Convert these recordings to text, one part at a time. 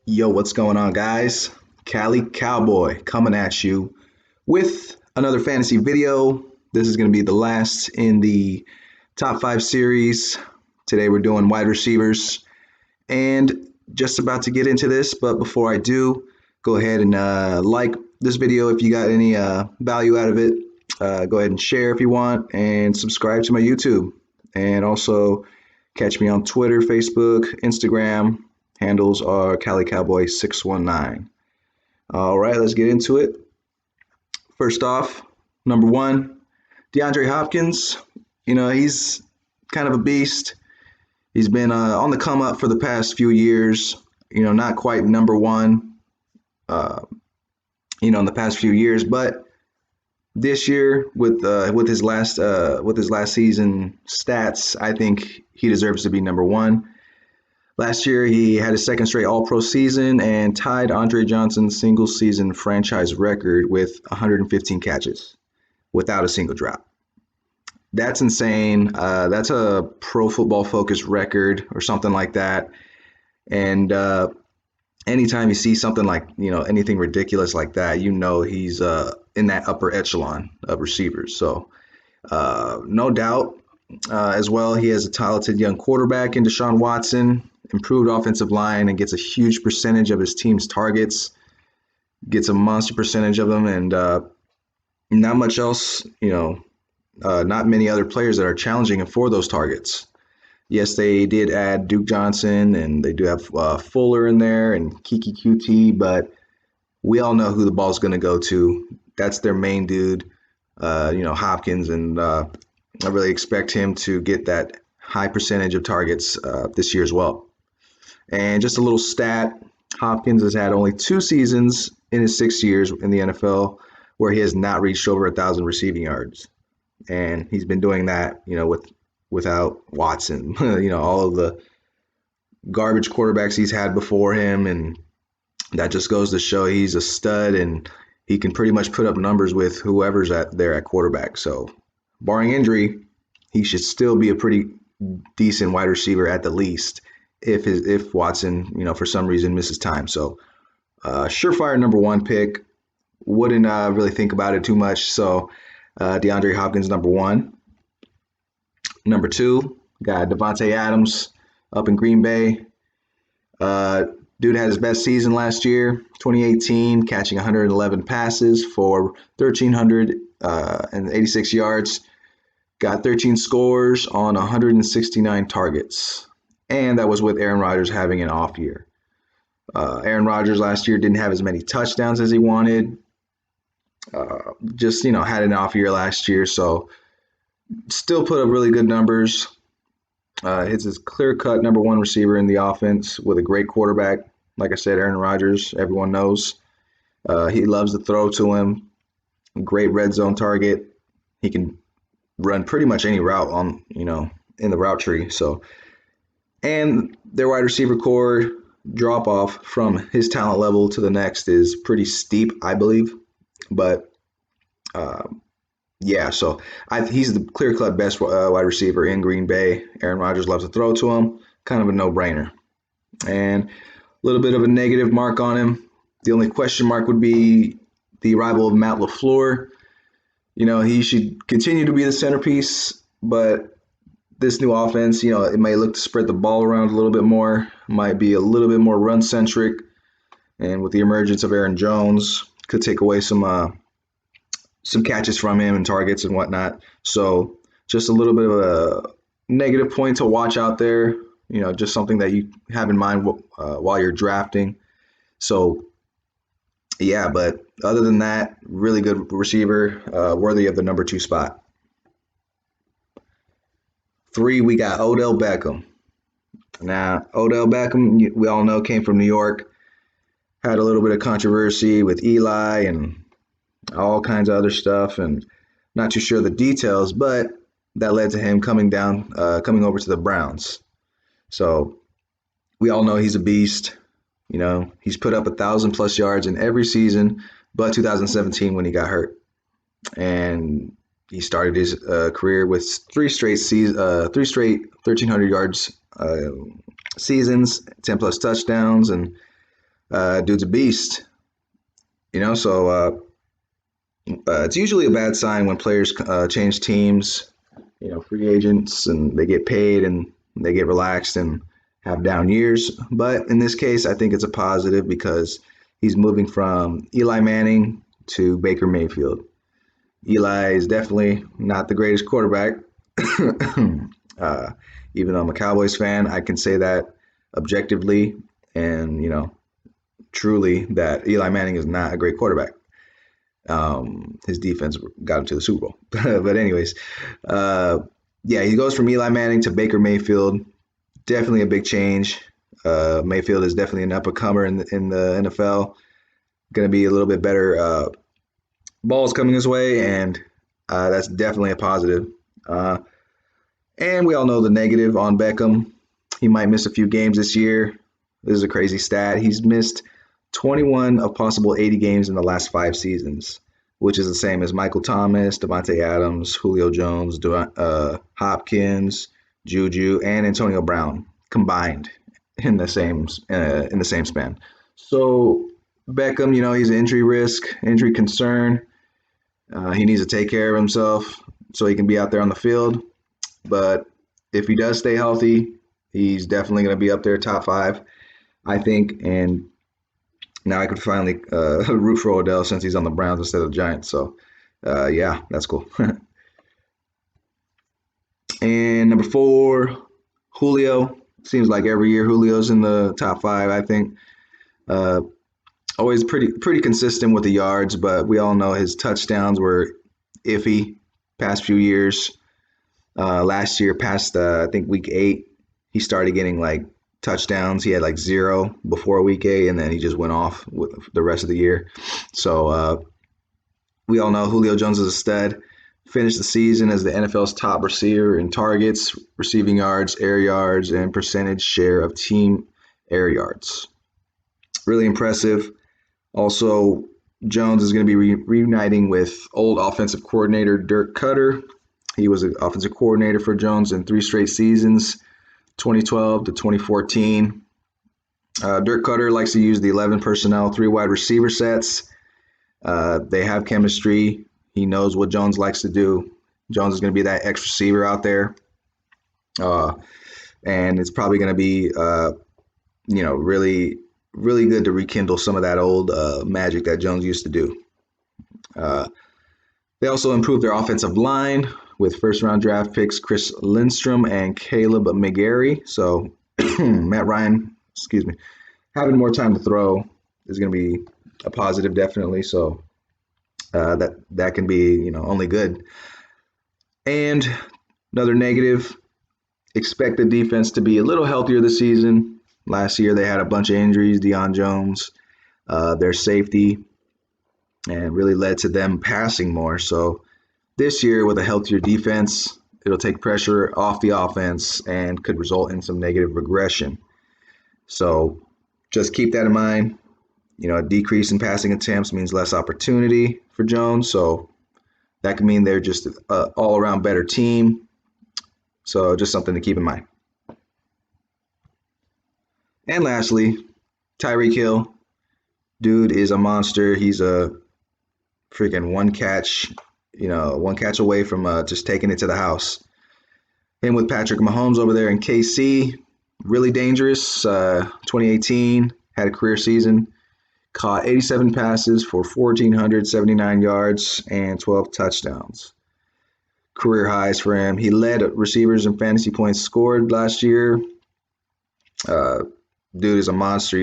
Yo, what's going on, guys? Cali Cowboy coming at you with another fantasy video. This is going to be the last in the top five series. Today we're doing wide receivers and just about to get into this. But before I do, go ahead and like this video if you got any value out of it. Go ahead and share if you want and subscribe to my YouTube. And also catch me on Twitter, Facebook, Instagram. Handles are Cali Cowboy 619. All right, let's get into it. First off, number one, DeAndre Hopkins. He's kind of a beast. He's been on the come up for the past few years. Not quite number one. In the past few years, but this year with his last season stats, I think he deserves to be number one. Last year, he had his second straight All-Pro season and tied Andre Johnson's single-season franchise record with 115 catches without a single drop. That's insane. That's a Pro Football Focus record or something like that. And anytime you see something like, anything ridiculous like that, he's in that upper echelon of receivers. So no doubt. As well, he has a talented young quarterback in Deshaun Watson, improved offensive line, and gets a huge percentage of his team's targets, gets a monster percentage of them, and not much else, not many other players that are challenging him for those targets. Yes, they did add Duke Johnson, and they do have Fuller in there and Kiki QT, but we all know who the ball's going to go to. That's their main dude, Hopkins, and I really expect him to get that high percentage of targets this year as well. And just a little stat, Hopkins has had only 2 seasons in his 6 years in the NFL where he has not reached over 1,000 receiving yards. And he's been doing that, without Watson, all of the garbage quarterbacks he's had before him. And that just goes to show he's a stud and he can pretty much put up numbers with whoever's there at quarterback. So barring injury, he should still be a pretty decent wide receiver at the least if Watson, for some reason misses time. So surefire number one pick. Wouldn't really think about it too much. So DeAndre Hopkins, number one. Number two, got Davante Adams up in Green Bay. Dude had his best season last year, 2018, catching 111 passes for 1,386 yards. Got 13 scores on 169 targets. And that was with Aaron Rodgers having an off year. Aaron Rodgers last year didn't have as many touchdowns as he wanted. Had an off year last year. So still put up really good numbers. It's his clear-cut number one receiver in the offense with a great quarterback. Like I said, Aaron Rodgers, everyone knows. He loves to throw to him. Great red zone target. He can run pretty much any route in the route tree. So, and their wide receiver core drop off from his talent level to the next is pretty steep, I believe. But so he's the clear-cut best wide receiver in Green Bay. Aaron Rodgers loves to throw to him. Kind of a no-brainer. And a little bit of a negative mark on him. The only question mark would be the arrival of Matt LaFleur. He should continue to be the centerpiece, but this new offense, it may look to spread the ball around a little bit more, might be a little bit more run-centric, and with the emergence of Aaron Jones, could take away some catches from him and targets and whatnot. So just a little bit of a negative point to watch out there, just something that you have in mind while you're drafting. So, yeah, but other than that, really good receiver, worthy of the number 2 spot. 3, we got Odell Beckham. Now, Odell Beckham, we all know, came from New York, had a little bit of controversy with Eli and all kinds of other stuff, and not too sure the details, but that led to him coming over to the Browns. So we all know he's a beast. He's put up 1,000+ yards in every season, but 2017 when he got hurt. And he started his career with three straight 1,300 yards seasons, 10+ touchdowns, and Dude's a beast. So it's usually a bad sign when players change teams, free agents, and they get paid and they get relaxed and have down years. But in this case, I think it's a positive because he's moving from Eli Manning to Baker Mayfield. Eli is definitely not the greatest quarterback. uh, Even though I'm a Cowboys fan, I can say that objectively and, truly that Eli Manning is not a great quarterback. His defense got him to the Super Bowl. But anyways, yeah, he goes from Eli Manning to Baker Mayfield. Definitely a big change. Mayfield is definitely an up-and-comer in the NFL. Going to be a little bit better balls coming his way, and that's definitely a positive. And we all know the negative on Beckham. He might miss a few games this year. This is a crazy stat. He's missed 21 of possible 80 games in the last 5 seasons, which is the same as Michael Thomas, Davante Adams, Julio Jones, Hopkins, Juju, and Antonio Brown combined in the same span. So Beckham, he's an injury risk, injury concern. He needs to take care of himself so he can be out there on the field. But if he does stay healthy, he's definitely going to be up there top 5, I think. And now I could finally root for Odell since he's on the Browns instead of the Giants. So, yeah, that's cool. And number 4, Julio. Seems like every year Julio's in the top 5, I think. Always pretty consistent with the yards, but we all know his touchdowns were iffy past few years. Last year, past I think week 8, he started getting like touchdowns. He had like 0 before week 8, and then he just went off with the rest of the year. So we all know Julio Jones is a stud. Finished the season as the NFL's top receiver in targets, receiving yards, air yards, and percentage share of team air yards. Really impressive. Also, Jones is going to be reuniting with old offensive coordinator Dirk Cutter. He was an offensive coordinator for Jones in 3 straight seasons, 2012 to 2014. Dirk Cutter likes to use the 11 personnel, 3 wide receiver sets. They have chemistry. He knows what Jones likes to do. Jones is going to be that X receiver out there. And it's probably going to be, really, really good to rekindle some of that old magic that Jones used to do. They also improved their offensive line with first-round draft picks Chris Lindstrom and Caleb McGarry. So Matt Ryan, having more time to throw is going to be a positive, definitely. So that can be, only good. And another negative, expect the defense to be a little healthier this season. Last year they had a bunch of injuries, Deion Jones, their safety, and really led to them passing more. So this year with a healthier defense, it'll take pressure off the offense and could result in some negative regression. So just keep that in mind. A decrease in passing attempts means less opportunity for Jones. So that could mean they're just an all-around better team. So just something to keep in mind. And lastly, Tyreek Hill. Dude is a monster. He's a freaking one catch away from just taking it to the house. Him with Patrick Mahomes over there in KC, really dangerous. 2018, had a career season. Caught 87 passes for 1,479 yards and 12 touchdowns. Career highs for him. He led receivers in fantasy points scored last year. Dude is a monster.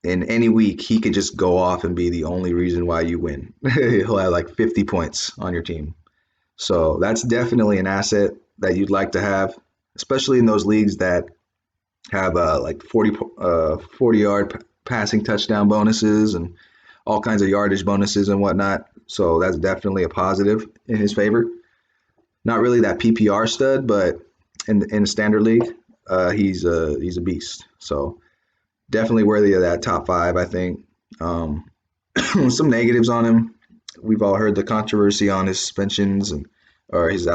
In any week, he could just go off and be the only reason why you win. He'll have like 50 points on your team. So that's definitely an asset that you'd like to have, especially in those leagues that have like 40-yard passing touchdown bonuses and all kinds of yardage bonuses and whatnot. So that's definitely a positive in his favor. Not really that PPR stud, but in the standard league, he's a beast. So definitely worthy of that top 5, I think. Some negatives on him. We've all heard the controversy on his suspensions or his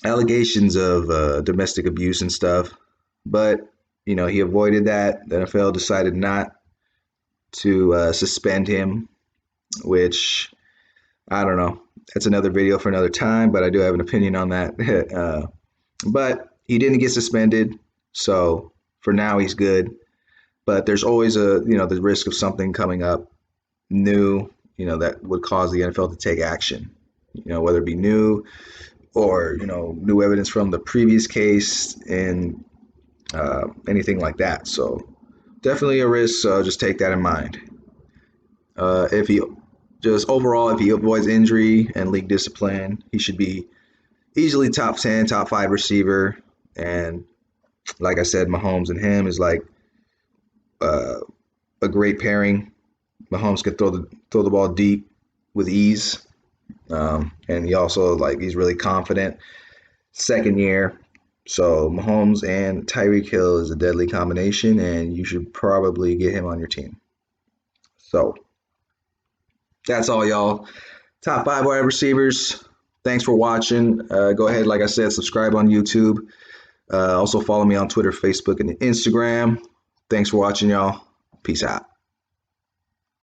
allegations of domestic abuse and stuff. But he avoided that. The NFL decided not to suspend him, which I don't know. That's another video for another time, but I do have an opinion on that. But he didn't get suspended, so for now he's good. But there's always the risk of something coming up new, that would cause the NFL to take action. Whether it be new or new evidence from the previous case and anything like that. So definitely a risk. So just take that in mind. If he avoids injury and league discipline, he should be easily top 10, top 5 receiver. And like I said, Mahomes and him is like a great pairing. Mahomes can throw the ball deep with ease, and he's really confident. Second year, so Mahomes and Tyreek Hill is a deadly combination, and you should probably get him on your team. So that's all, y'all. Top 5 wide receivers. Thanks for watching. Go ahead, like I said, subscribe on YouTube. Also follow me on Twitter, Facebook, and Instagram. Thanks for watching, y'all. Peace out.